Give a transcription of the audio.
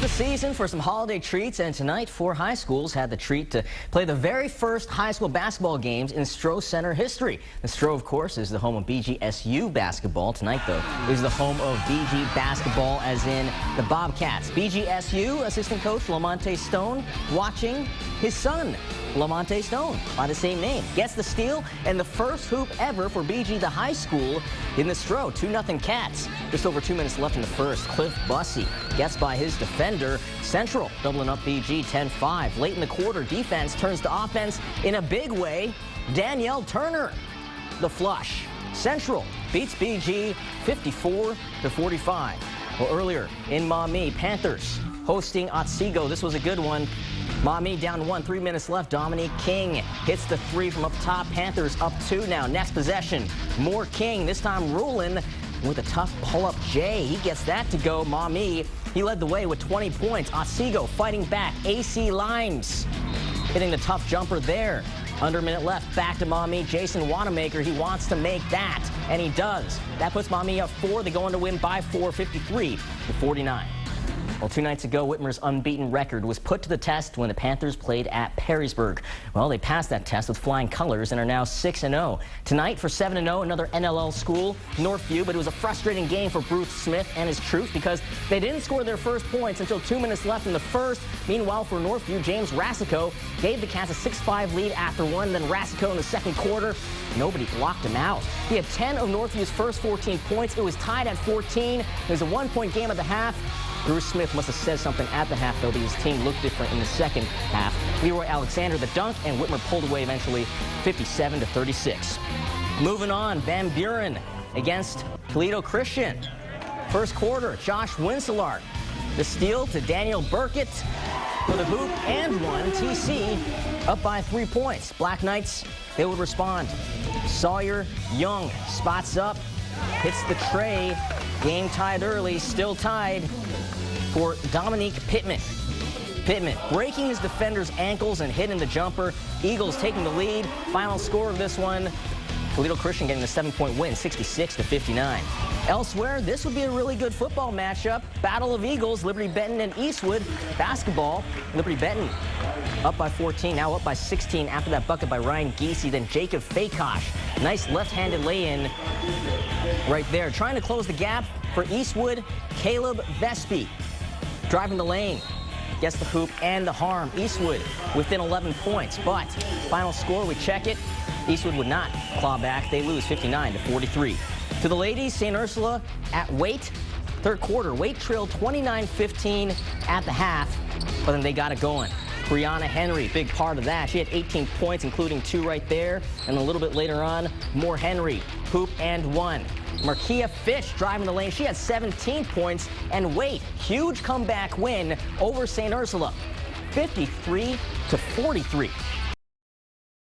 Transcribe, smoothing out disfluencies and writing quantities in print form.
the season for some holiday treats, and tonight 4 high schools had the treat to play the very first high school basketball games in Stroh Center history. The Stroh, of course, is the home of BGSU basketball. Tonight, though, is the home of BG basketball, as in the Bobcats. BGSU assistant coach Lamonte Stone watching his son, Lamonte Stone, by the same name, gets the steal and the first hoop ever for BG, the high school, in the Stroh. 2-0 Cats. Just over 2 minutes left in the first. Cliff Bussey gets by his defender. Central doubling up BG 10-5. Late in the quarter, defense turns to offense in a big way. Danielle Turner, the flush. Central beats BG 54-45. Well, earlier in Maumee, Panthers hosting Otsego. This was a good one. Maumee down 1, 3 minutes left. Dominique King hits the 3 from up top. Panthers up 2 now. Next possession, more King. This time Rulin with a tough pull-up J. He gets that to go. Maumee, he led the way with 20 points. Otsego fighting back. AC Limes hitting the tough jumper there. Under a minute left, back to Maumee. Jason Wanamaker, he wants to make that, and he does. That puts Maumee up 4. They go on to win by 4, 53-49. Well, 2 nights ago, Whitmer's unbeaten record was put to the test when the Panthers played at Perrysburg. Well, they passed that test with flying colors and are now 6-0. Tonight, for 7-0, another NLL school, Northview, but it was a frustrating game for Bruce Smith and his troops because they didn't score their first points until 2 minutes left in the first. Meanwhile, for Northview, James Rassico gave the Cats a 6-5 lead after one. Then Rassico in the second quarter, nobody blocked him out. He had 10 of Northview's first 14 points. It was tied at 14. It was a 1-point game at the half. Bruce Smith must have said something at the half, though, because his team looked different in the second half. Leroy Alexander the dunk, and Whitmer pulled away eventually 57-36. Moving on, Van Buren against Toledo Christian. First quarter, Josh Winselart. The steal to Daniel Burkett for the hoop and one. TC up by 3 points. Black Knights, they would respond. Sawyer Young spots up, hits the tray. Game tied early, still tied for Dominique Pittman. Pittman breaking his defender's ankles and hitting the jumper. Eagles taking the lead. Final score of this one, Toledo Christian getting the 7-point win, 66-59. Elsewhere, this would be a really good football matchup. Battle of Eagles, Liberty Benton and Eastwood basketball. Liberty Benton up by 14, now up by 16 after that bucket by Ryan Giese. Then Jacob Fakosh, nice left-handed lay-in right there. Trying to close the gap for Eastwood, Caleb Vespi driving the lane. Gets the hoop and the harm. Eastwood within 11 points, but final score, we check it. Eastwood would not claw back. They lose 59-43. To the ladies, St. Ursula at Waite. Third quarter, Waite trailed 29-15 at the half, but then they got it going. Brianna Henry, big part of that. She had 18 points, including 2 right there. And a little bit later on, more Henry, hoop and 1. Markia Fish driving the lane. She had 17 points. And Waite, huge comeback win over St. Ursula, 53-43.